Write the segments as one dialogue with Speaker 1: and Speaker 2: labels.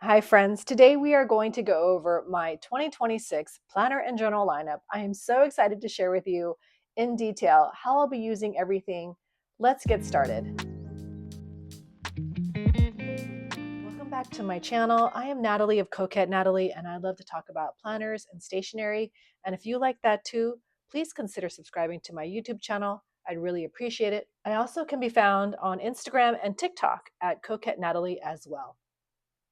Speaker 1: Hi friends, today we are going to go over my 2026 planner and journal lineup. I am so excited to share with you in detail how I'll be using everything. Let's get started. Welcome back to my channel. I am Natalie of Coquette Natalie, and I love to talk about planners and stationery. And if you like that too, please consider subscribing to my YouTube channel. I'd really appreciate it. I also can be found on Instagram and TikTok at Coquette Natalie as well.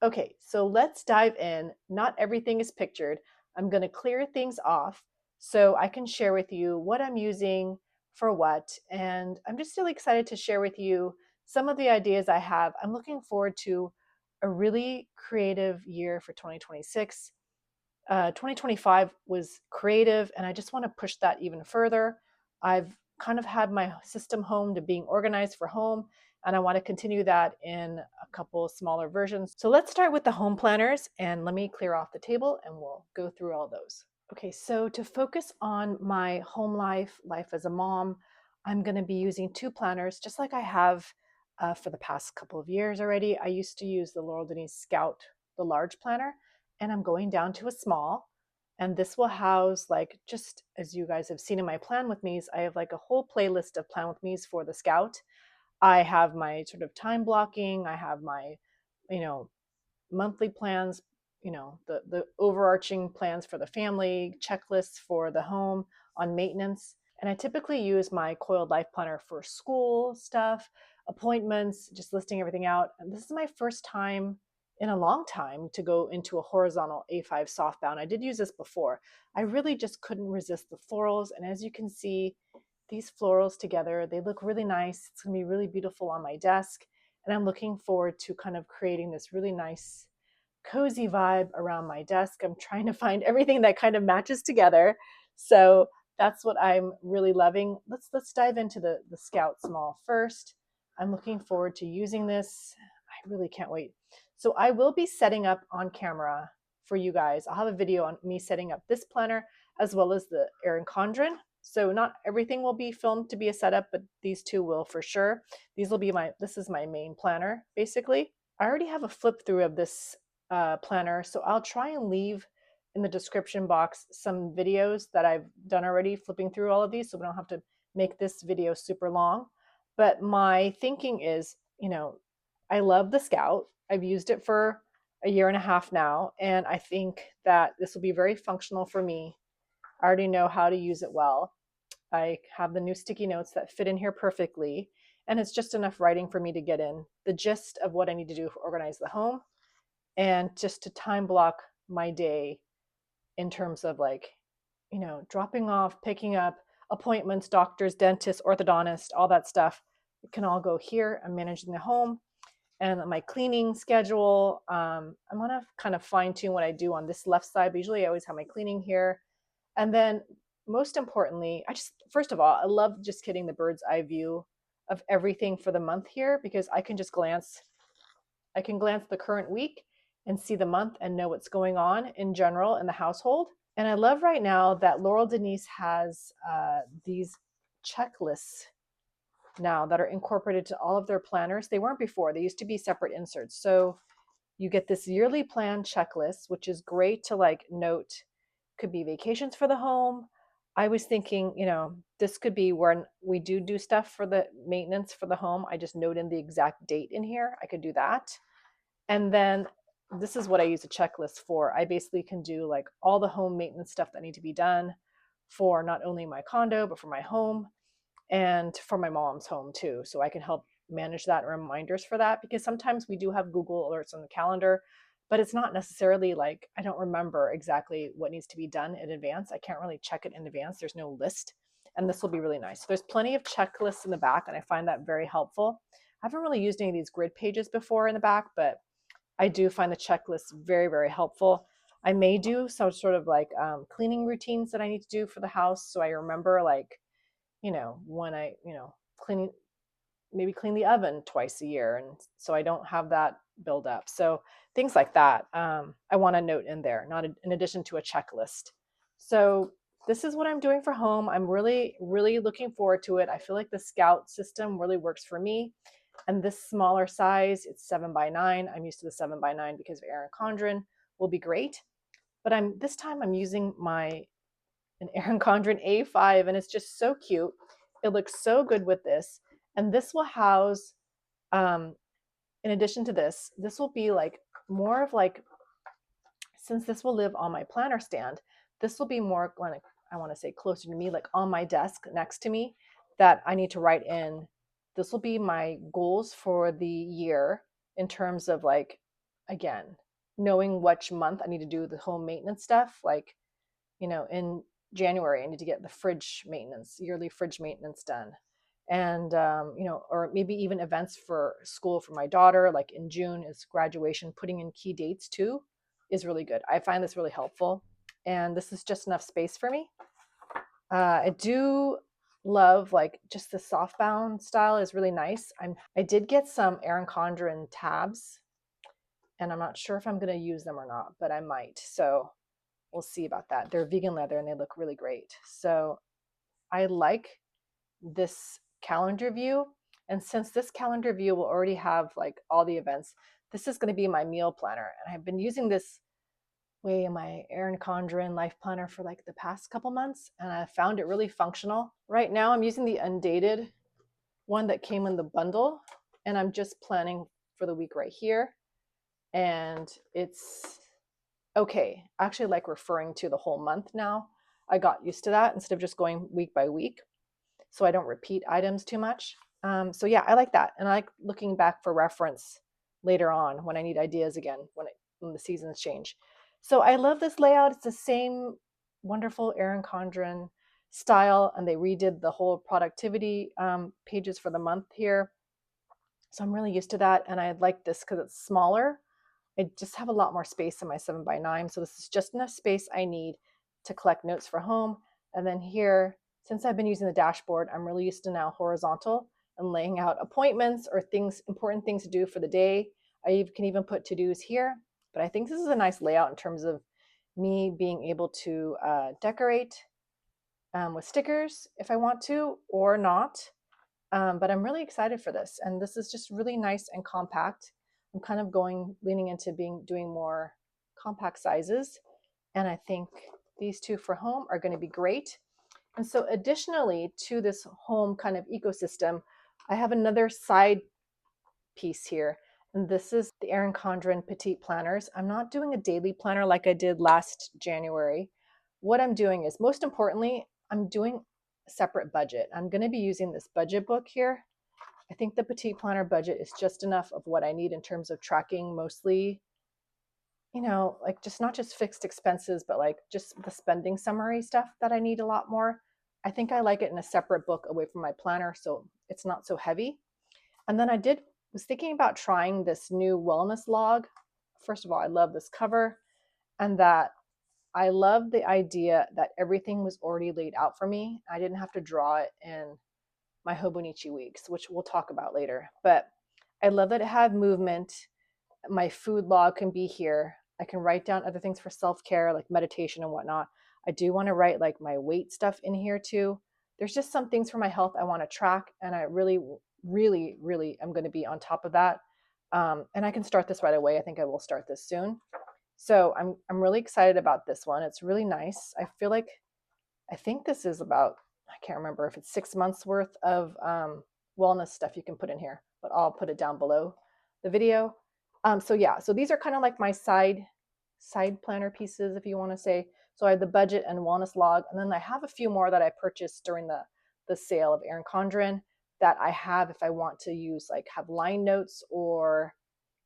Speaker 1: Okay, so let's dive in. Not everything is pictured. I'm going to clear things off so I can share with you what I'm using for what. And I'm just really excited to share with you some of the ideas I have. I'm looking forward to a really creative year for 2026. 2025 was creative, and I just want to push that even further. I've kind of had my system home to being organized for home, and I want to continue that in a couple smaller versions. So let's start with the home planners, and let me clear off the table and we'll go through all those. Okay, so to focus on my home life as a mom, I'm going to be using two planners just like I have for the past couple of years already. I used to use the Laurel Denise Scout, the large planner, and I'm going down to a small. And this will house, like, just as you guys have seen in my plan with me's, I have like a whole playlist of plan with me's for the Scout. I have my sort of time blocking, I have my, you know, monthly plans, the overarching plans for the family, checklists for the home on maintenance. And I typically use my coiled life planner for school stuff, appointments, just listing everything out. And this is my first time in a long time to go into a horizontal A5 softbound. I did use this before. I really just couldn't resist the florals. And as you can see, these florals together, they look really nice. It's gonna be really beautiful on my desk. And I'm looking forward to kind of creating this really nice cozy vibe around my desk. I'm trying to find everything that kind of matches together. So that's what I'm really loving. Let's dive into the Scout Small first. I'm looking forward to using this. I really can't wait. So I will be setting up on camera for you guys. I'll have a video on me setting up this planner as well as the Erin Condren. So not everything will be filmed to be a setup, but these two will for sure. This is my main planner, basically. I already have a flip through of this planner, so I'll try and leave in the description box some videos that I've done already flipping through all of these, so we don't have to make this video super long. But my thinking is, I love the Scout. I've used it for a year and a half now, and I think that this will be very functional for me. I already know how to use it well. I have the new sticky notes that fit in here perfectly, and it's just enough writing for me to get in the gist of what I need to do to organize the home and just to time block my day in terms of, like, dropping off, picking up, appointments, doctors, dentists, orthodontist, all that stuff. It can all go here. I'm managing the home and my cleaning schedule. I'm going to kind of fine tune what I do on this left side, but usually I always have my cleaning here. And then most importantly, first of all, I love just getting the bird's eye view of everything for the month here, because I can glance the current week and see the month and know what's going on in general in the household. And I love right now that Laurel Denise has these checklists now that are incorporated to all of their planners. They weren't before. They used to be separate inserts. So you get this yearly plan checklist, which is great to, like, note. Could be vacations for the home. I was thinking, this could be when we do stuff for the maintenance for the home. I just note in the exact date in here. I could do that. And then this is what I use a checklist for. I basically can do, like, all the home maintenance stuff that need to be done for not only my condo, but for my home and for my mom's home too. So I can help manage that and reminders for that, because sometimes we do have Google alerts on the calendar, but it's not necessarily like I don't remember exactly what needs to be done in advance. I can't really check it in advance. There's no list. And this will be really nice. So there's plenty of checklists in the back, and I find that very helpful. I haven't really used any of these grid pages before in the back, but I do find the checklist very, very helpful. I may do some sort of, like, cleaning routines that I need to do for the house, so I remember, like, when I, cleaning, maybe clean the oven twice a year, and so I don't have that build up. So things like that, I want to note in there, not in addition to a checklist. So this is what I'm doing for home. I'm really, really looking forward to it. I feel like the Scout system really works for me. And this smaller size, it's 7x9. I'm used to the 7x9 because of Erin Condren, will be great. But this time I'm using an Erin Condren A5, and it's just so cute. It looks so good with this. And this will house, in addition to this will be like more of like, since this will live on my planner stand, this will be more like, I want to say closer to me, like on my desk next to me, that I need to write in. This will be my goals for the year in terms of like, again, knowing which month I need to do the home maintenance stuff. Like, in January, I need to get the fridge maintenance, yearly fridge maintenance done. And, or maybe even events for school for my daughter, like in June is graduation, putting in key dates too is really good. I find this really helpful. And this is just enough space for me. I do love like just the softbound style is really nice. I did get some Erin Condren tabs, and I'm not sure if I'm going to use them or not, but I might. So we'll see about that. They're vegan leather and they look really great. So I like this calendar view. And since this calendar view will already have like all the events, this is going to be my meal planner. And I've been using this way in my Erin Condren life planner for like the past couple months, and I found it really functional. Right now I'm using the undated one that came in the bundle, and I'm just planning for the week right here. And it's okay. I actually like referring to the whole month now. I got used to that instead of just going week by week, so I don't repeat items too much. So yeah, I like that. And I like looking back for reference later on when I need ideas again, when the seasons change. So I love this layout. It's the same wonderful Erin Condren style, and they redid the whole productivity pages for the month here. So I'm really used to that. And I like this because it's smaller. I just have a lot more space in my 7x9. So this is just enough space I need to collect notes for home. And then here, since I've been using the dashboard, I'm really used to now horizontal and laying out appointments or important things to do for the day. I can even put to-dos here, but I think this is a nice layout in terms of me being able to decorate with stickers if I want to or not. But I'm really excited for this. And this is just really nice and compact. I'm kind of leaning into doing more compact sizes. And I think these two for home are going to be great. And so additionally to this home kind of ecosystem, I have another side piece here. And this is the Erin Condren Petite Planners. I'm not doing a daily planner like I did last January. What I'm doing is, most importantly, I'm doing a separate budget. I'm going to be using this budget book here. I think the Petite Planner budget is just enough of what I need in terms of tracking mostly, like just not just fixed expenses, but like just the spending summary stuff that I need a lot more. I think I like it in a separate book away from my planner, so it's not so heavy. And then was thinking about trying this new wellness log. First of all, I love this cover, and that I love the idea that everything was already laid out for me. I didn't have to draw it in my Hobonichi weeks, which we'll talk about later. But I love that it had movement. My food log can be here. I can write down other things for self-care, like meditation and whatnot. I do want to write like my weight stuff in here too. There's just some things for my health I want to track, and I really, really, really am going to be on top of that. And I can start this right away. I think I will start this soon. So I'm really excited about this one. It's really nice. I think this is about, I can't remember if it's 6 months worth of wellness stuff you can put in here, but I'll put it down below the video. So yeah, so these are kind of like my side planner pieces, if you want to say. So I have the budget and wellness log, and then I have a few more that I purchased during the sale of Erin Condren that I have if I want to use, like have line notes or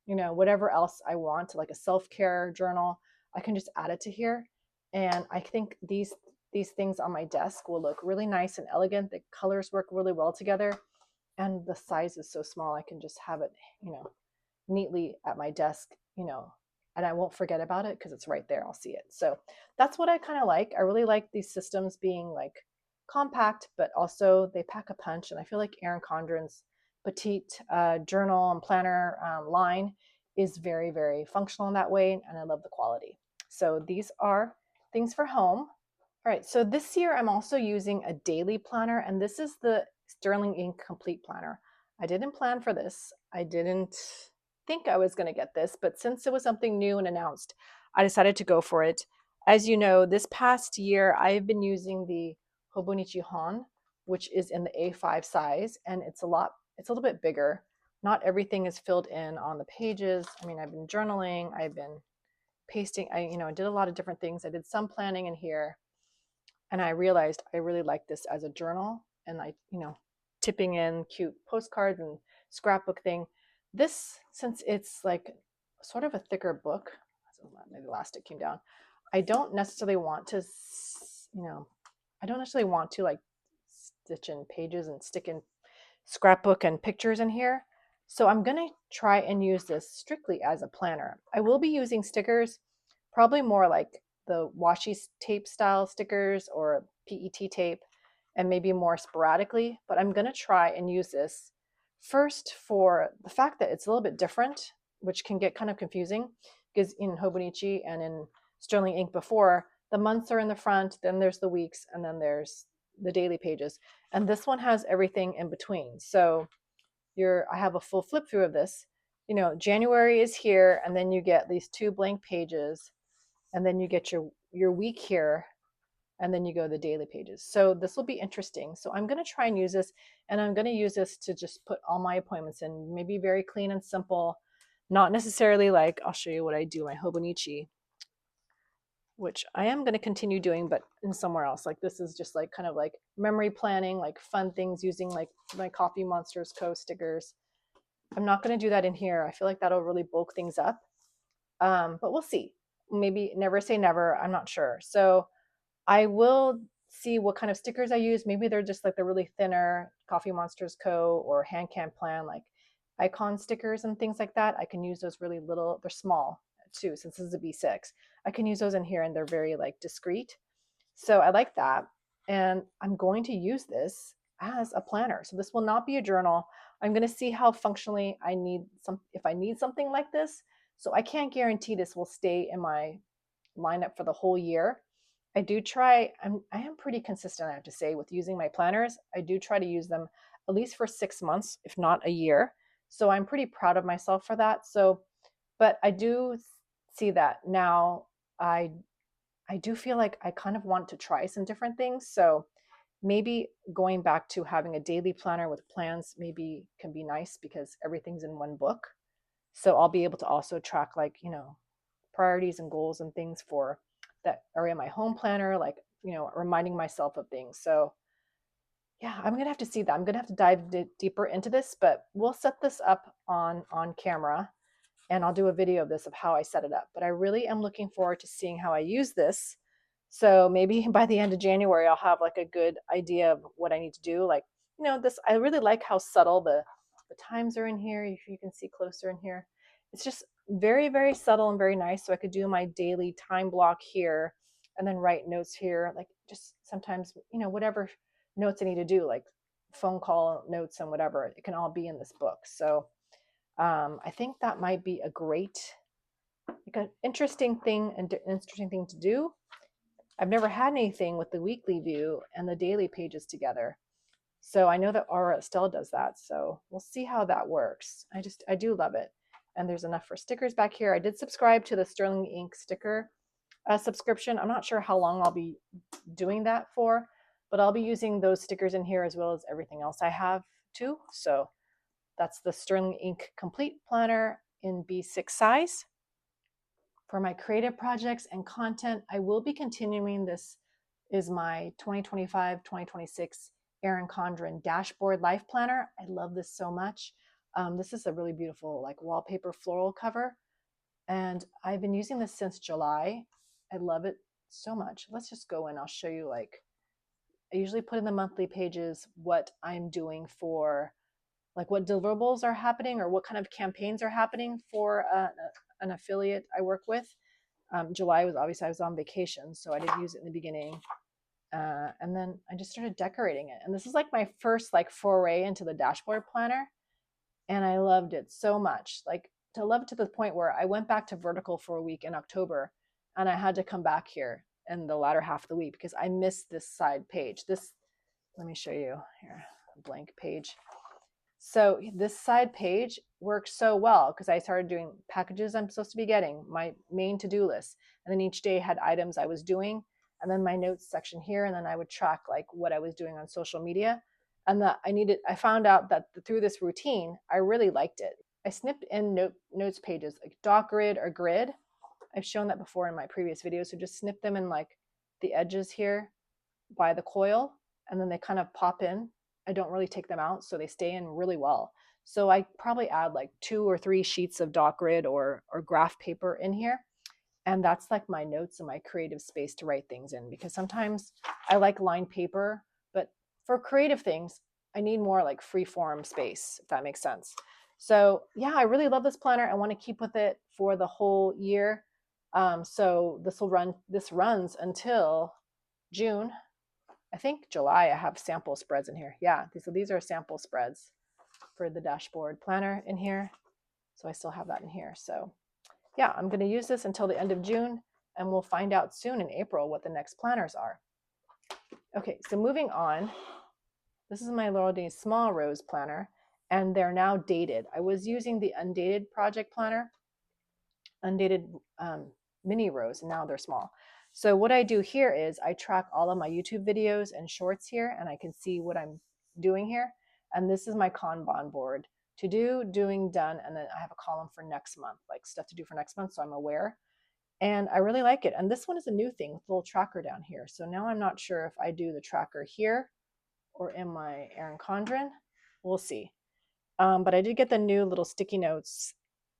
Speaker 1: whatever else I want, like a self-care journal. I can just add it to here, and I think these things on my desk will look really nice and elegant. The colors work really well together, and the size is so small. I can just have it, neatly at my desk, and I won't forget about it because it's right there. I'll see it. So that's what I kind of like. I really like these systems being like compact, but also they pack a punch. And I feel like Erin Condren's Petite journal and planner line is very, very functional in that way. And I love the quality. So these are things for home. All right, so this year I'm also using a daily planner, and this is the Sterling Ink Complete Planner. I didn't plan for this. I didn't think I was going to get this, but since it was something new and announced, I decided to go for it. As you know, this past year, I've been using the Hobonichi Hon, which is in the A5 size, and it's a little bit bigger. Not everything is filled in on the pages. I mean, I've been journaling, I've been pasting, I did a lot of different things. I did some planning in here, and I realized I really like this as a journal, and tipping in cute postcards and scrapbook thing. This, since it's like sort of a thicker book, so maybe the elastic came down. I don't necessarily want to, I don't necessarily want to like stitch in pages and stick in scrapbook and pictures in here. So I'm going to try and use this strictly as a planner. I will be using stickers, probably more like the washi tape style stickers or PET tape, and maybe more sporadically, but I'm going to try and use this first for the fact that it's a little bit different, which can get kind of confusing because in Hobonichi and in Sterling ink before, the months are in the front, then there's the weeks, and then there's the daily pages. And this one has everything in between. So I have a full flip through of this. January is here, and then you get these 2 blank pages, and then you get your week here, and then you go to the daily pages. So this will be interesting. So I'm going to try and use this, and I'm going to use this to just put all my appointments in, maybe very clean and simple, not necessarily like, I'll show you what I do, my Hobonichi, which I am going to continue doing, but in somewhere else. Like this is just like kind of like memory planning, like fun things using like my Coffee Monsters Co. stickers. I'm not going to do that in here. I feel like that'll really bulk things up. But we'll see. Maybe never say never. I'm not sure. So I will see what kind of stickers I use. Maybe they're just like the really thinner Coffee Monsters Co. or Hand Can Plan, like icon stickers and things like that. I can use those really little, they're small too, since this is a B6. I can use those in here and they're very like discreet. So I like that. And I'm going to use this as a planner. So this will not be a journal. I'm going to see how functionally if I need something like this. So I can't guarantee this will stay in my lineup for the whole year. I do try, I am pretty consistent, I have to say, with using my planners. I do try to use them at least for 6 months, if not a year. So I'm pretty proud of myself for that. So, but I do see that now I do feel like I kind of want to try some different things. So maybe going back to having a daily planner with plans maybe can be nice because everything's in one book. So I'll be able to also track like, priorities and goals and things for that are in my home planner, like, reminding myself of things. So yeah, I'm going to have to see that. I'm going to have to dive deeper into this, but we'll set this up on camera and I'll do a video of this of how I set it up. But I really am looking forward to seeing how I use this. So maybe by the end of January, I'll have like a good idea of what I need to do. Like, I really like how subtle the times are in here. If you can see closer in here, it's just very, very subtle and very nice. So I could do my daily time block here and then write notes here, like just sometimes, whatever notes I need to do, like phone call notes and whatever, it can all be in this book. So I think that might be a great, like an interesting thing to do. I've never had anything with the weekly view and the daily pages together. So I know that Aura Estelle does that. So we'll see how that works. I do love it. And there's enough for stickers back here. I did subscribe to the Sterling Ink sticker subscription. I'm not sure how long I'll be doing that for, but I'll be using those stickers in here as well as everything else I have too. So that's the Sterling Ink Complete Planner in B6 size. For my creative projects and content, I will be continuing. This is my 2025-2026 Erin Condren Dashboard Life Planner. I love this so much. This is a really beautiful like wallpaper floral cover. And I've been using this since July. I love it so much. Let's just go in. I'll show you I usually put in the monthly pages what I'm doing for like what deliverables are happening or what kind of campaigns are happening for an affiliate I work with. July was obviously I was on vacation, so I didn't use it in the beginning. And then I just started decorating it. And this is like my first like foray into the dashboard planner. And I loved it so much. Like to love it to the point where I went back to vertical for a week in October and I had to come back here in the latter half of the week because I missed this side page. Let me show you here, a blank page. So this side page works so well because I started doing packages I'm supposed to be getting, my main to-do list. And then each day had items I was doing, and then my notes section here. And then I would track like what I was doing on social media. And I found out that through this routine, I really liked it. I snipped in notes pages like dot grid or grid. I've shown that before in my previous videos. So just snip them in like the edges here by the coil, and then they kind of pop in. I don't really take them out, so they stay in really well. So I probably add like 2 or 3 sheets of dot grid or graph paper in here. And that's like my notes and my creative space to write things in, because sometimes I like lined paper, but for creative things, I need more like free form space, if that makes sense. So yeah, I really love this planner. I want to keep with it for the whole year. So this runs until June. I think July I have sample spreads in here. Yeah, so these are sample spreads for the dashboard planner in here. So I still have that in here. So yeah, I'm going to use this until the end of June, and we'll find out soon in April what the next planners are. Okay, so moving on. This is my Laurel Denise Small Rose planner, and they're now dated. I was using the undated project planner, undated mini rose, and now they're small. So what I do here is I track all of my YouTube videos and shorts here, and I can see what I'm doing here. And this is my Kanban board: to do, doing, done, and then I have a column for next month, like stuff to do for next month, so I'm aware. And I really like it. And this one is a new thing with a little tracker down here. So now I'm not sure if I do the tracker here or in my Erin Condren. We'll see. But I did get the new little sticky notes,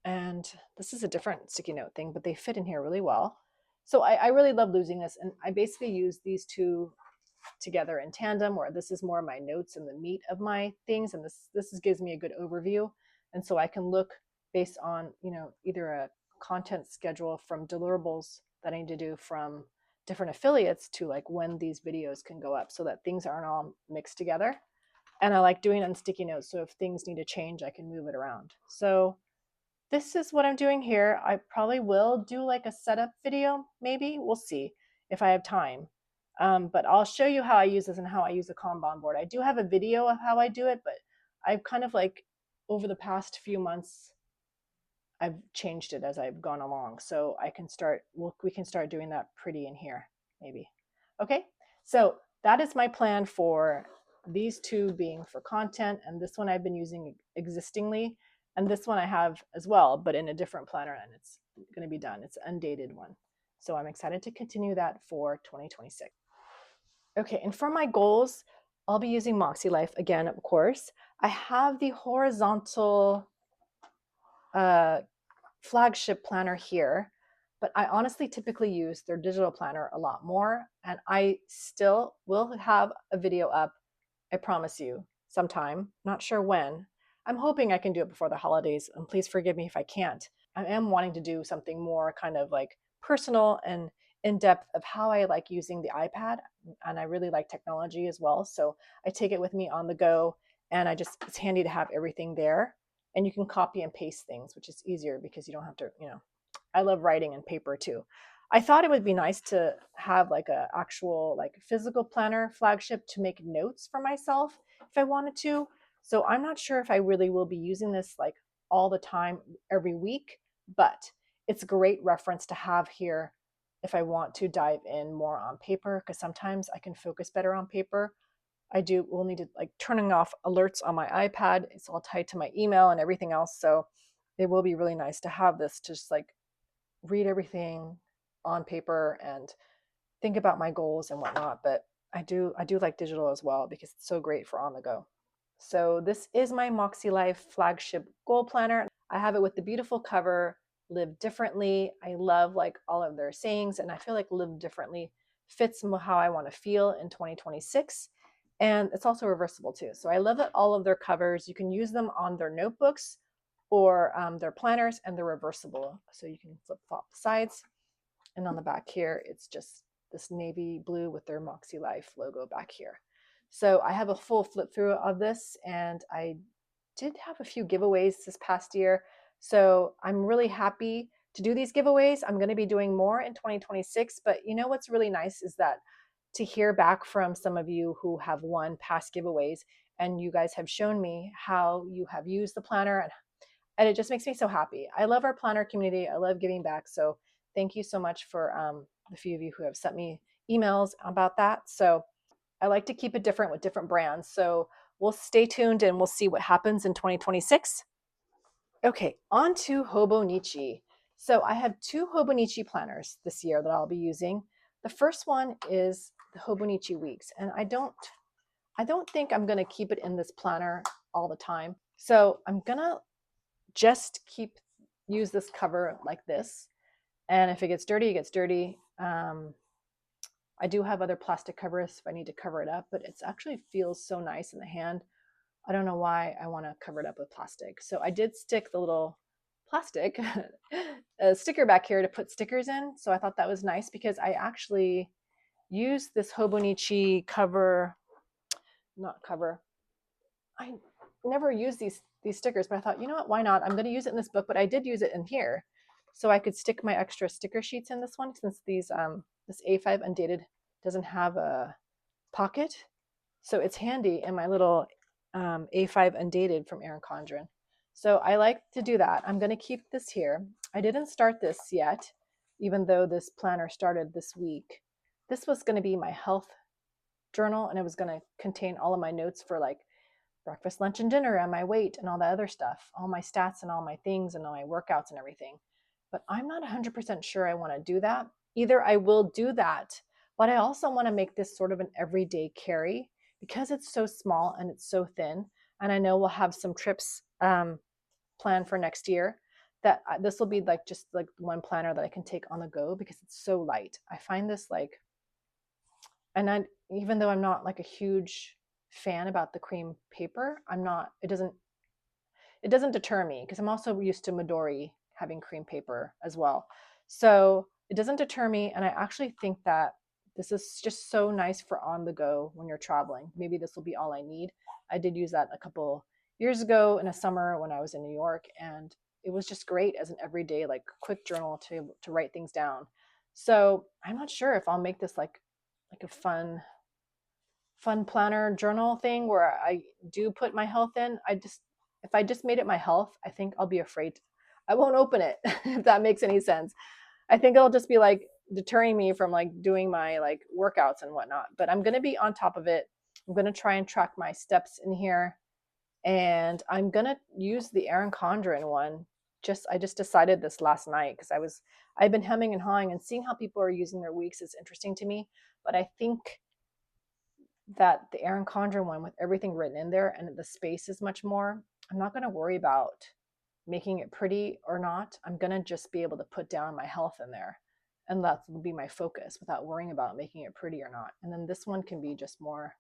Speaker 1: and this is a different sticky note thing, but they fit in here really well. So I really love losing this, and I basically use these two together in tandem, where this is more my notes and the meat of my things, and this gives me a good overview, and so I can look based on either a content schedule from deliverables that I need to do from different affiliates to like when these videos can go up, so that things aren't all mixed together. And I like doing it on sticky notes, so if things need to change, I can move it around. So this is what I'm doing here. I probably will do like a setup video, maybe. We'll see if I have time. But I'll show you how I use this and how I use the Kanban board. I do have a video of how I do it, but I've kind of like over the past few months, I've changed it as I've gone along. So we can start doing that pretty in here, maybe. Okay, so that is my plan for these two being for content, and this one I've been using existingly, and this one I have as well, but in a different planner, and it's going to be done. It's an undated one. So I'm excited to continue that for 2026. Okay, and for my goals, I'll be using MakseLife again, of course. I have the horizontal flagship planner here, but I honestly typically use their digital planner a lot more, and I still will have a video up, I promise you, sometime. Not sure when. I'm hoping I can do it before the holidays, and please forgive me if I can't. I am wanting to do something more kind of like personal and in-depth of how I like using the iPad, and I really like technology as well, so I take it with me on the go, and it's handy to have everything there, and you can copy and paste things, which is easier because you don't have to, I love writing and paper too. I thought it would be nice to have like a actual like physical planner flagship to make notes for myself if I wanted to. So I'm not sure if I really will be using this like all the time every week, but it's a great reference to have here if I want to dive in more on paper, because sometimes I can focus better on paper. Will need to like turning off alerts on my iPad. It's all tied to my email and everything else. So it will be really nice to have this to just like read everything on paper and think about my goals and whatnot. But I do like digital as well because it's so great for on the go. So this is my MakseLife flagship goal planner. I have it with the beautiful cover, Live Differently. I love like all of their sayings, and I feel like Live Differently fits how I want to feel in 2026. And it's also reversible too. So I love that all of their covers, you can use them on their notebooks or their planners, and they're reversible. So you can flip flop the sides. And on the back here, it's just this navy blue with their MakseLife logo back here. So I have a full flip through of this, and I did have a few giveaways this past year. So I'm really happy to do these giveaways. I'm going to be doing more in 2026, but you know what's really nice is that to hear back from some of you who have won past giveaways and you guys have shown me how you have used the planner, and it just makes me so happy. I love our planner community. I love giving back. So thank you so much for the few of you who have sent me emails about that. So I like to keep it different with different brands. So we'll stay tuned and we'll see what happens in 2026. Okay, on to Hobonichi. So I have two Hobonichi planners this year that I'll be using. The first one is the Hobonichi Weeks, and I don't think I'm going to keep it in this planner all the time. So I'm going to just use this cover like this. And if it gets dirty, it gets dirty. I do have other plastic covers if I need to cover it up, but it actually feels so nice in the hand. I don't know why I want to cover it up with plastic. So I did stick the little plastic sticker back here to put stickers in. So I thought that was nice because I actually used this Hobonichi I never used these stickers, but I thought, you know what, why not? I'm going to use it in this book, but I did use it in here. So I could stick my extra sticker sheets in this one since this A5 undated doesn't have a pocket. So it's handy in my little A5 undated from Erin Condren. So I like to do that. I'm going to keep this here. I didn't start this yet, even though this planner started this week. This was going to be my health journal, and it was going to contain all of my notes for like breakfast, lunch, and dinner, and my weight and all that other stuff, all my stats and all my things and all my workouts and everything. But I'm not 100% sure I want to do that. Either I will do that, but I also want to make this sort of an everyday carry because it's so small and it's so thin. And I know we'll have some trips planned for next year, that this will be like just like one planner that I can take on the go because it's so light. I find this like, and even though I'm not like a huge fan about the cream paper, it doesn't deter me because I'm also used to Midori having cream paper as well. So it doesn't deter me. And I actually think that this is just so nice for on the go when you're traveling. Maybe this will be all I need. I did use that a couple years ago in a summer when I was in New York, and it was just great as an everyday, like quick journal to write things down. So I'm not sure if I'll make this like a fun planner journal thing where I do put my health in. If I just made it my health, I think I'll be afraid. I won't open it if that makes any sense. I think it'll just be like deterring me from like doing my like workouts and whatnot. But I'm gonna be on top of it. I'm gonna try and track my steps in here, and I'm gonna use the Erin Condren one. I just decided this last night because I've been hemming and hawing, and seeing how people are using their weeks is interesting to me. But I think that the Erin Condren one, with everything written in there and the space is much more, I'm not going to worry about making it pretty or not. I'm going to just be able to put down my health in there, and that will be my focus without worrying about making it pretty or not. And then this one can be just more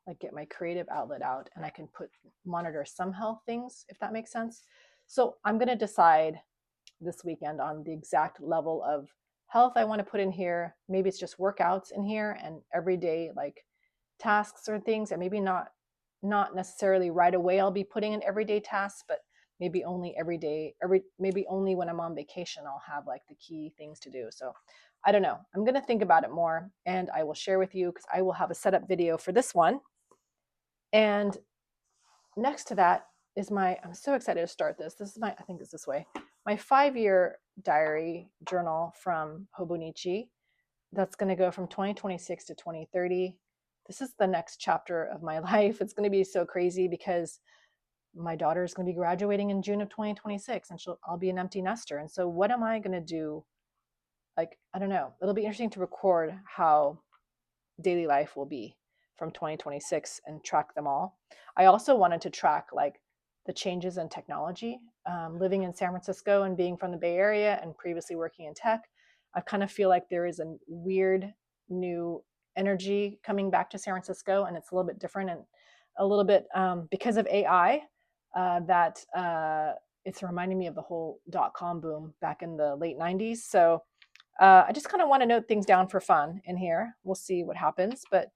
Speaker 1: like get my creative outlet out, and I can monitor some health things, if that makes sense. So I'm going to decide this weekend on the exact level of health I want to put in here. Maybe it's just workouts in here and everyday like tasks or things, and maybe not necessarily right away I'll be putting in everyday tasks, but maybe only maybe only when I'm on vacation I'll have like the key things to do. So I don't know. I'm going to think about it more, and I will share with you because I will have a setup video for this one. And next to that is I'm so excited to start this. This is I think it's this way, my 5-year diary journal from Hobonichi. That's going to go from 2026 to 2030. This is the next chapter of my life. It's going to be so crazy because my daughter is going to be graduating in June of 2026, and I'll be an empty nester. And so what am I going to do? Like, I don't know. It'll be interesting to record how daily life will be from 2026 and track them all. I also wanted to track like the changes in technology. Living in San Francisco and being from the Bay Area and previously working in tech, I kind of feel like there is a weird new energy coming back to San Francisco, and it's a little bit different and a little bit because of AI. It's reminding me of the whole .com boom back in the late 90s. So I just kind of want to note things down for fun in here. We'll see what happens, but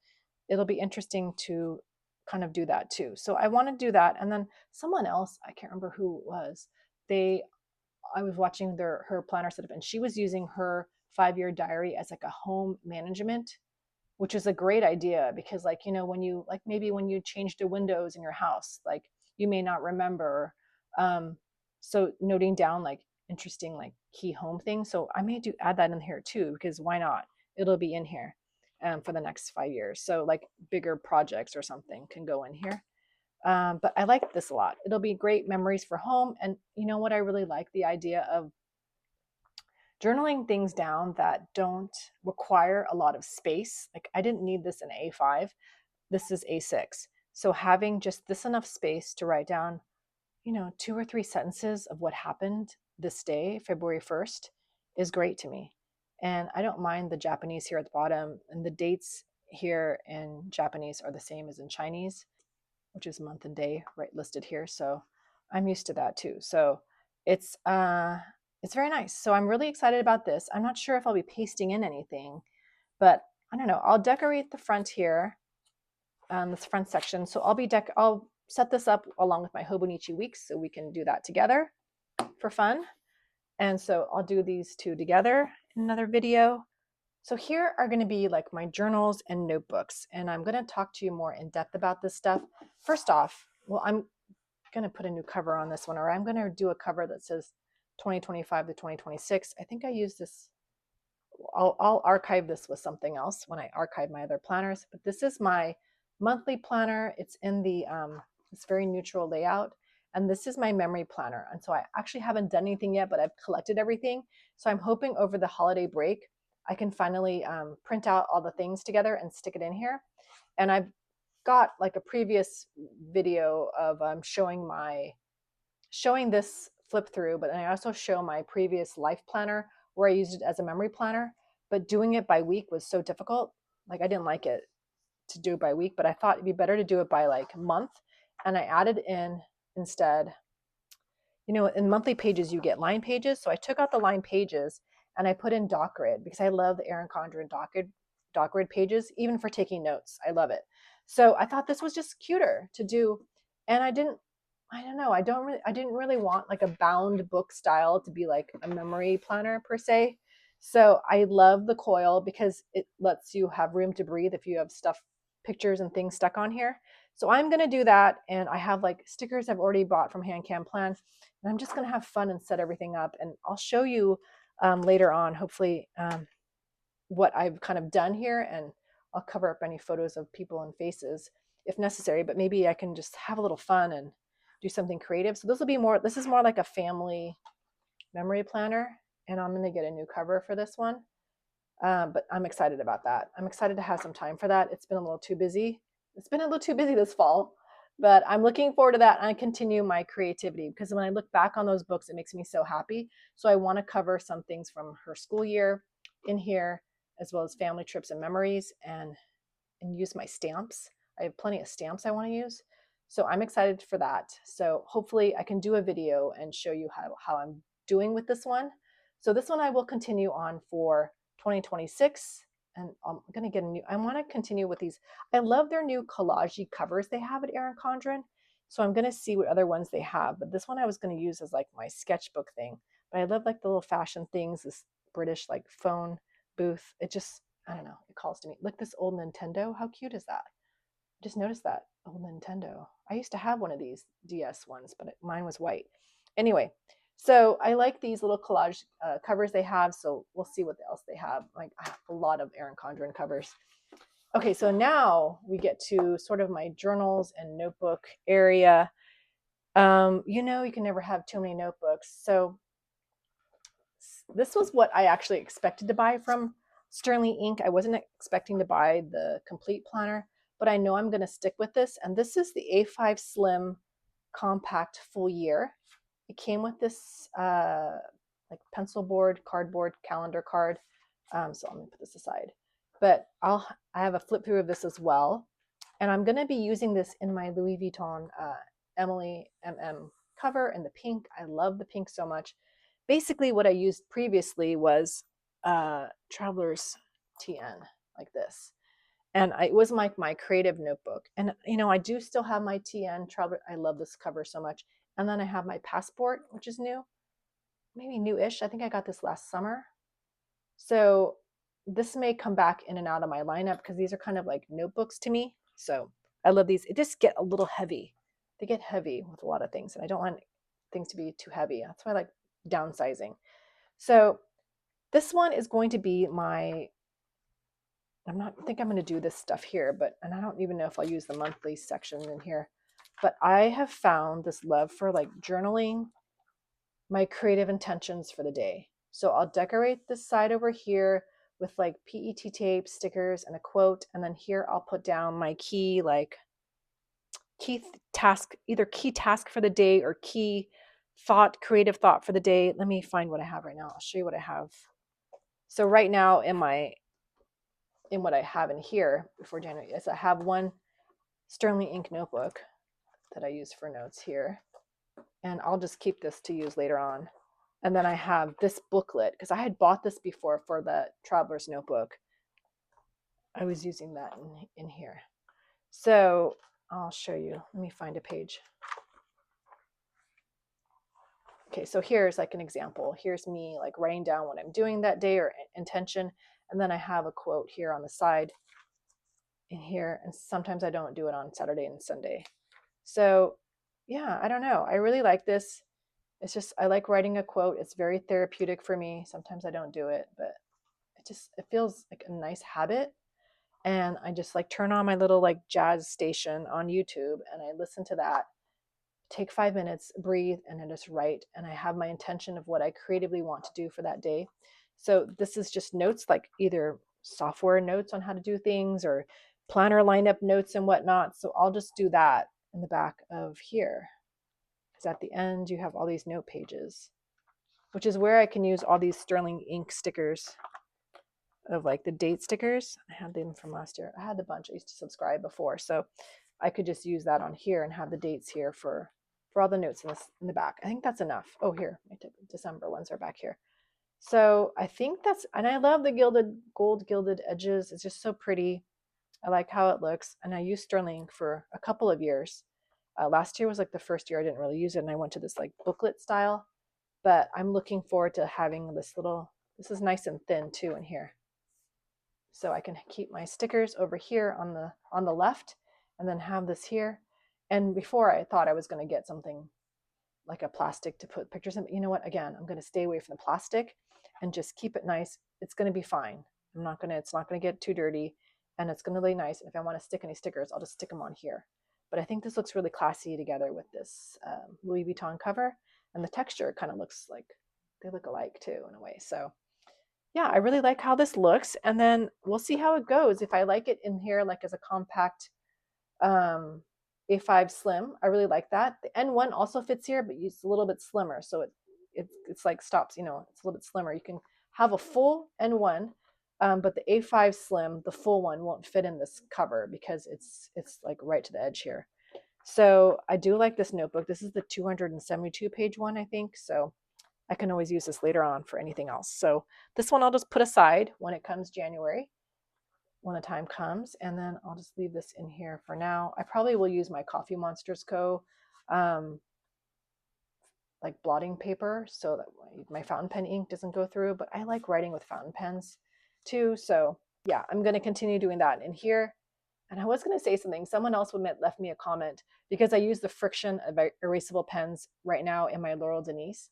Speaker 1: it'll be interesting to kind of do that too. So I want to do that. And then someone else, I can't remember who it was, I was watching her planner setup, and she was using her 5-year diary as like a home management which is a great idea because like, you know, when you like maybe when you change the windows in your house, like you may not remember. Um, so noting down like interesting like key home things. So I may do add that in here too, because why not? It'll be in here for the next 5 years. So like bigger projects or something can go in here. But I like this a lot. It'll be great memories for home. And you know what? I really like the idea of journaling things down that don't require a lot of space. Like I didn't need this in A5. This is A6. So having just this enough space to write down, you know, 2 or 3 sentences of what happened this day, February 1st, is great to me. And I don't mind the Japanese here at the bottom. And the dates here in Japanese are the same as in Chinese, which is month and day right listed here. So I'm used to that too. So it's it's very nice. So I'm really excited about this. I'm not sure if I'll be pasting in anything, but I don't know. I'll decorate the front here, this front section. So I'll set this up along with my Hobonichi weeks so we can do that together for fun. And so I'll do these two together in another video. So here are going to be like my journals and notebooks, and I'm going to talk to you more in depth about this stuff. First off, well, I'm going to put a new cover on this one, or I'm going to do a cover that says 2025 to 2026. I think I use this. I'll archive this with something else when I archive my other planners, but this is my monthly planner. It's in the this very neutral layout, and this is my memory planner. And so I actually haven't done anything yet, but I've collected everything. So I'm hoping over the holiday break I can finally print out all the things together and stick it in here. And I've got like a previous video of showing this flip through, but I also show my previous life planner where I used it as a memory planner. But doing it by week was so difficult. Like I didn't like it to do it by week, but I thought it'd be better to do it by like month. And I added in instead, you know, in monthly pages, you get line pages. So I took out the line pages and I put in dot grid because I love the Erin Condren dot grid pages, even for taking notes. I love it. So I thought this was just cuter to do. And I don't know, I didn't really want like a bound book style to be like a memory planner per se. So I love the coil because it lets you have room to breathe if you have stuff, pictures and things stuck on here. So I'm going to do that. And I have like stickers I've already bought from HandCam Plan. And I'm just going to have fun and set everything up. And I'll show you later on, hopefully, what I've kind of done here. And I'll cover up any photos of people and faces if necessary. But maybe I can just have a little fun and do something creative. So this is more like a family memory planner. And I'm going to get a new cover for this one. But I'm excited about that. I'm excited to have some time for that. It's been a little too busy. It's been a little too busy this fall, but I'm looking forward to that and I continue my creativity because when I look back on those books, it makes me so happy. So I want to cover some things from her school year in here, as well as family trips and memories, and use my stamps. I have plenty of stamps I want to use. So I'm excited for that. So hopefully I can do a video and show you how I'm doing with this one. So this one I will continue on for 2026. And I'm going to get I want to continue with these. I love their new collage covers they have at Erin Condren. So I'm going to see what other ones they have. But this one I was going to use as like my sketchbook thing. But I love like the little fashion things, this British like phone booth. It just, I don't know, it calls to me. Look, this old Nintendo. How cute is that? I just noticed that old Nintendo. I used to have one of these DS ones, but mine was white. Anyway, so I like these little collage covers they have. So we'll see what else they have. Like I have a lot of Erin Condren covers. Okay, so now we get to sort of my journals and notebook area. You know, you can never have too many notebooks. So this was what I actually expected to buy from Sterling Ink. I wasn't expecting to buy the complete planner, but I know I'm going to stick with this. And this is the A5 Slim Compact Full Year. It came with this like pencil board, cardboard, calendar card. So I'm going to put this aside. But I have a flip through of this as well. And I'm going to be using this in my Louis Vuitton Emily MM cover in the pink. I love the pink so much. Basically, what I used previously was Traveler's TN, like this. And it was like my creative notebook. And, you know, I do still have my TN Traveler. I love this cover so much. And then I have my Passport, which is new, maybe new-ish. I think I got this last summer. So this may come back in and out of my lineup because these are kind of like notebooks to me. So I love these. It just get a little heavy. They get heavy with a lot of things, and I don't want things to be too heavy. That's why I like downsizing. So this one is going to be my, I think I'm going to do this stuff here, and I don't even know if I'll use the monthly section in here, but I have found this love for like journaling my creative intentions for the day. So I'll decorate this side over here with like PET tape, stickers, and a quote. And then here I'll put down my key task, either key task for the day or key thought, creative thought for the day. Let me find what I have right now. I'll show you what I have. So right now in what I have in here before January is I have one Sterling ink notebook that I use for notes here. And I'll just keep this to use later on. And then I have this booklet because I had bought this before for the Traveler's Notebook. I was using that in here. So I'll show you. Let me find a page. Okay, so here's like an example. Here's me like writing down what I'm doing that day or intention. And then I have a quote here on the side in here. And sometimes I don't do it on Saturday and Sunday. So yeah, I don't know. I really like this. It's just, I like writing a quote. It's very therapeutic for me. Sometimes I don't do it, but it feels like a nice habit. And I just like turn on my little like jazz station on YouTube and I listen to that, take 5 minutes, breathe, and I just write. And I have my intention of what I creatively want to do for that day. So this is just notes, like either software notes on how to do things or planner lineup notes and whatnot. So I'll just do that in the back of here. Because at the end, you have all these note pages, which is where I can use all these Sterling ink stickers of like the date stickers. I had them from last year. I had a bunch. I used to subscribe before. So I could just use that on here and have the dates here for all the notes in the back. I think that's enough. Oh, here, my December ones are back here. So I think and I love the gold gilded edges. It's just so pretty. I like how it looks. And I used Sterling for a couple of years. Last year was like the first year I didn't really use it, and I went to this like booklet style, but I'm looking forward to having this is nice and thin too in here. So I can keep my stickers over here on the left and then have this here. And before I thought I was going to get something like a plastic to put pictures in, but you know what? Again, I'm going to stay away from the plastic and just keep it nice. It's going to be fine. It's not going to get too dirty, and it's going to lay nice. And if I want to stick any stickers, I'll just stick them on here. But I think this looks really classy together with this Louis Vuitton cover, and the texture kind of looks like they look alike too in a way. So yeah, I really like how this looks, and then we'll see how it goes. If I like it in here like as a compact A5 slim, I really like that. The N1 also fits here, but it's a little bit slimmer, so it's like stops, it's a little bit slimmer. You can have a full N1, but the A5 slim, the full one, won't fit in this cover because it's like right to the edge here. So I do like this notebook. This is the 272 page one, I think. So I can always use this later on for anything else. So this one I'll just put aside when it comes January, when the time comes, and then I'll just leave this in here for now. I probably will use my Coffee Monsters Co. Like blotting paper so that my fountain pen ink doesn't go through, but I like writing with fountain pens too. So yeah, I'm going to continue doing that in here. And I was going to say something. Someone else left me a comment because I use the friction of erasable pens right now in my Laurel Denise,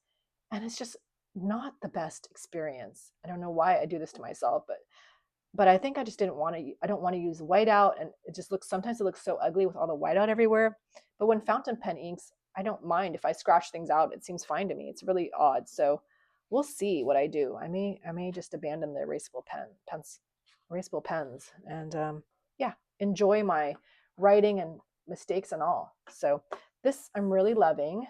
Speaker 1: and it's just not the best experience. I don't know why I do this to myself, but I think I just I don't want to use whiteout, and sometimes it looks so ugly with all the whiteout everywhere. But when fountain pen inks, I don't mind if I scratch things out. It seems fine to me. It's really odd. So we'll see what I do. I may just abandon the erasable pens, and yeah, enjoy my writing and mistakes and all. So this I'm really loving.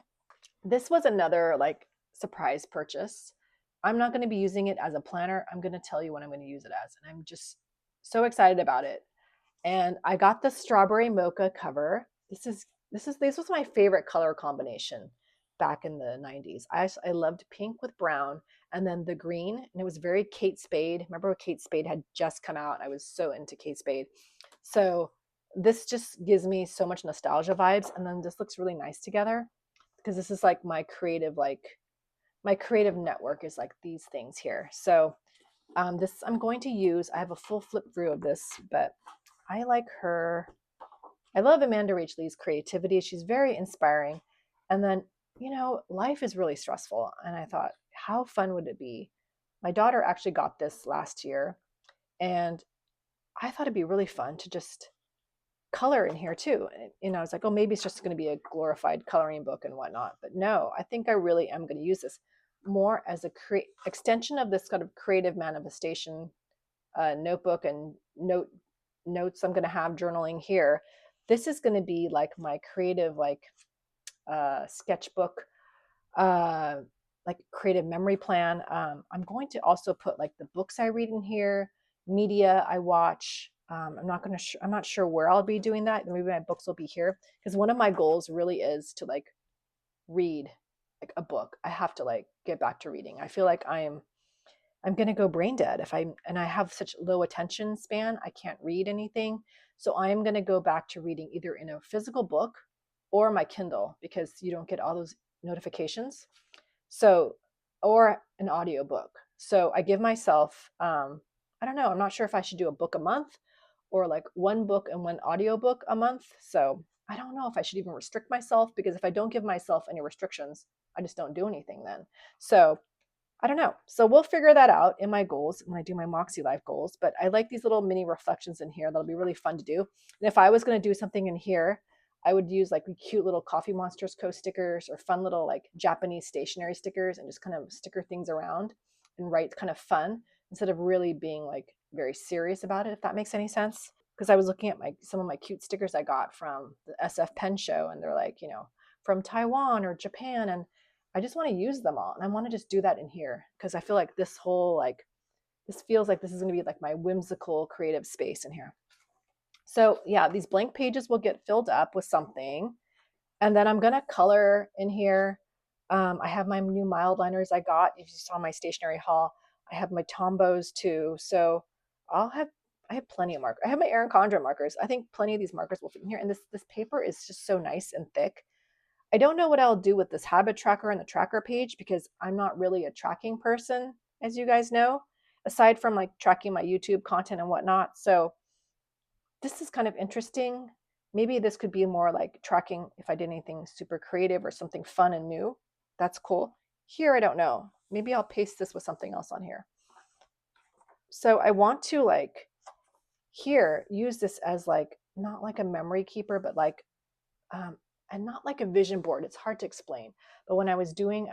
Speaker 1: This was another like surprise purchase. I'm not going to be using it as a planner. I'm going to tell you what I'm going to use it as, and I'm just so excited about it. And I got the strawberry mocha cover. This was my favorite color combination back in the 90s. I loved pink with brown and then the green, and it was very Kate Spade. Remember when Kate Spade had just come out? I was so into Kate Spade. So this just gives me so much nostalgia vibes, and then this looks really nice together because this is like my creative network is like these things here. So This I'm going to use, I have a full flip through of this, but I like her. I love Rach Lee's creativity. She's very inspiring. And then, life is really stressful. And I thought, how fun would it be? My daughter actually got this last year, and I thought it'd be really fun to just color in here too. And I was like, oh, maybe it's just going to be a glorified coloring book and whatnot. But no, I think I really am going to use this more as a extension of this kind of creative manifestation notebook and notes I'm going to have journaling here. This is going to be like my creative, like sketchbook, uh, like creative memory plan. I'm going to also put like the books I read in here, media I watch. I'm not sure where I'll be doing that. Maybe my books will be here, because one of my goals really is to like read like a book. I have to like get back to reading. I feel like I'm going to go brain dead and I have such low attention span. I can't read anything. So I am going to go back to reading either in a physical book or my Kindle, because you don't get all those notifications. So, or an audio book. So I give myself, I don't know, I'm not sure if I should do a book a month or like one book and one audio book a month. So I don't know if I should even restrict myself, because if I don't give myself any restrictions, I just don't do anything then. So I don't know. So we'll figure that out in my goals when I do my MakseLife goals. But I like these little mini reflections in here. That'll be really fun to do. And if I was going to do something in here, I would use like cute little Coffee Monsters Co stickers or fun little like Japanese stationery stickers, and just kind of sticker things around and write kind of fun instead of really being like very serious about it, if that makes any sense. Because I was looking at some of my cute stickers I got from the SF Pen Show, and they're like, from Taiwan or Japan, and I just want to use them all. And I want to just do that in here, because I feel like this feels like this is going to be like my whimsical creative space in here. So yeah, these blank pages will get filled up with something. And then I'm going to color in here. I have my new mild liners I got. If you saw my stationery haul, I have my Tombos too. So I have plenty of markers. I have my Erin Condren markers. I think plenty of these markers will fit in here. And this paper is just so nice and thick. I don't know what I'll do with this habit tracker and the tracker page, because I'm not really a tracking person, as you guys know, aside from like tracking my YouTube content and whatnot. So this is kind of interesting. Maybe this could be more like tracking if I did anything super creative or something fun and new. That's cool. Here, I don't know. Maybe I'll paste this with something else on here. So I want to like here use this as like not like a memory keeper, but like and not like a vision board. It's hard to explain. But when I was doing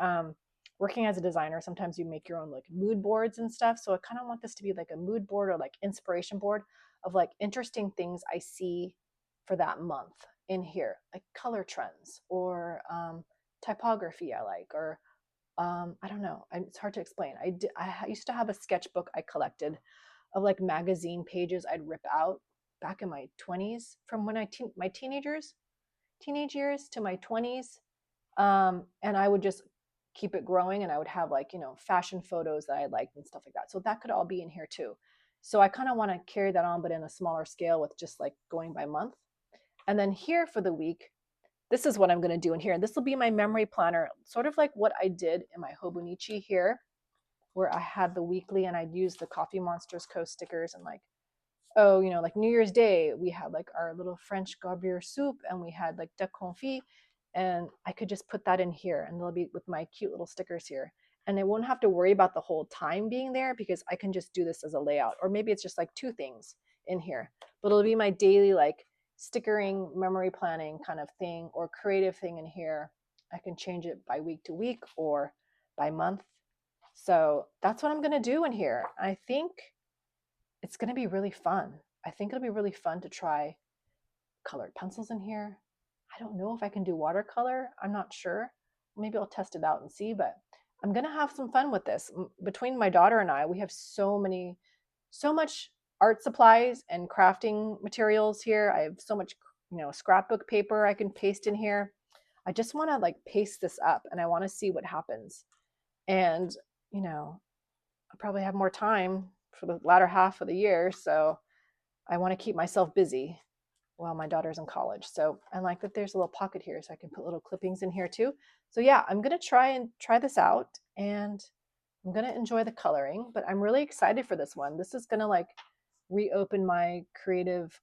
Speaker 1: working as a designer, sometimes you make your own like mood boards and stuff. So I kind of want this to be like a mood board or like inspiration board of like interesting things I see for that month in here, like color trends or typography I like, or I don't know. It's hard to explain. I used to have a sketchbook I collected of like magazine pages I'd rip out back in my 20s from when my teenage years to my 20s. And I would just keep it growing, and I would have like, fashion photos that I liked and stuff like that. So that could all be in here too. So I kind of want to carry that on, but in a smaller scale with just like going by month. And then here for the week, this is what I'm going to do in here. And this will be my memory planner, sort of like what I did in my Hobonichi here, where I had the weekly and I'd use the Coffee Monsters Co stickers, and like, oh, like New Year's Day, we had like our little French garbier soup, and we had like de confit, and I could just put that in here, and they'll be with my cute little stickers here. And I won't have to worry about the whole time being there, because I can just do this as a layout. Or maybe it's just like two things in here, but it'll be my daily like stickering, memory planning kind of thing, or creative thing in here. I can change it by week to week or by month. So that's what I'm going to do in here. I think it's going to be really fun. I think it'll be really fun to try colored pencils in here. I don't know if I can do watercolor. I'm not sure. Maybe I'll test it out and see, but I'm going to have some fun with this. Between my daughter and I, we have so much art supplies and crafting materials here. I have so much, scrapbook paper I can paste in here. I just want to like paste this up, and I want to see what happens. And, I'll probably have more time for the latter half of the year. So I want to keep myself busy while my daughter's in college. So I like that there's a little pocket here, so I can put little clippings in here too. So yeah, I'm going to try this out, and I'm going to enjoy the coloring, but I'm really excited for this one. This is going to like reopen my creative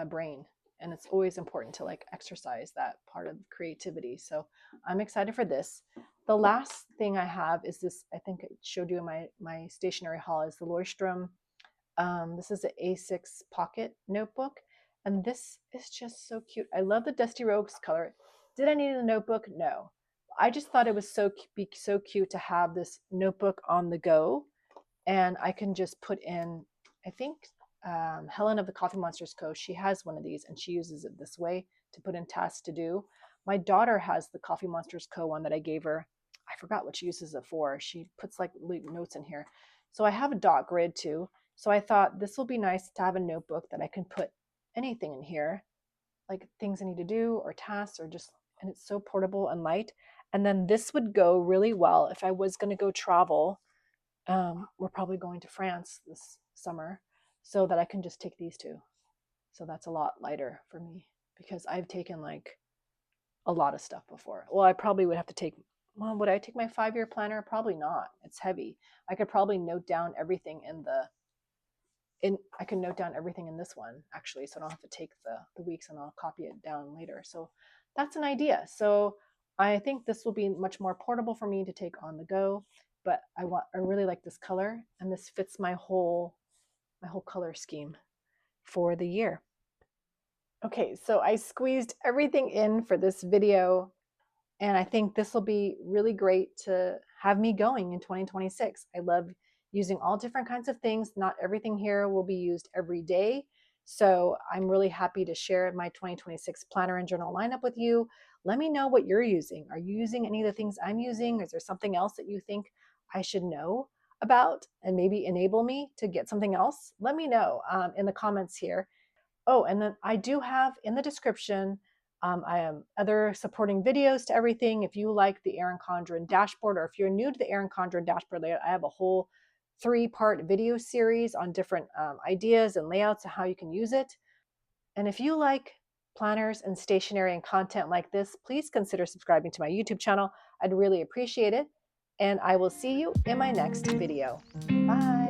Speaker 1: brain, and it's always important to like exercise that part of creativity. So I'm excited for this. The last thing I have is this, I think I showed you in my stationery haul, is the Leuchtturm. This is an A6 pocket notebook, and this is just so cute. I love the Dusty Rose color. Did I need a notebook? No. I just thought it was be so cute to have this notebook on the go, and I can just put in, I think Helen of the Coffee Monsters Co., she has one of these and she uses it this way to put in tasks to do. My daughter has the Coffee Monsters Co. one that I gave her. I forgot what she uses it for. She puts like notes in here. So I have a dot grid too. So I thought this will be nice to have a notebook that I can put anything in here, like things I need to do or tasks, or just, and it's so portable and light. And then this would go really well if I was going to go travel. We're probably going to France this summer, so that I can just take these two. So that's a lot lighter for me, because I've taken like a lot of stuff before. Well, I probably would have to take, well, would I take my 5-year planner? Probably not. It's heavy. I could probably note down everything I can note down everything in this one actually, so I don't have to take the weeks, and I'll copy it down later. So that's an idea. So I think this will be much more portable for me to take on the go, but I really like this color, and this fits my whole color scheme for the year. Okay, so I squeezed everything in for this video, and I think this will be really great to have me going in 2026. I love using all different kinds of things. Not everything here will be used every day. So I'm really happy to share my 2026 planner and journal lineup with you. Let me know what you're using. Are you using any of the things I'm using? Is there something else that you think I should know about and maybe enable me to get something else? Let me know in the comments here. Oh, and then I do have in the description, I have other supporting videos to everything. If you like the Erin Condren dashboard, or if you're new to the Erin Condren dashboard layout, I have a whole 3-part video series on different ideas and layouts and how you can use it. And if you like planners and stationery and content like this, please consider subscribing to my YouTube channel. I'd really appreciate it. And I will see you in my next video. Bye.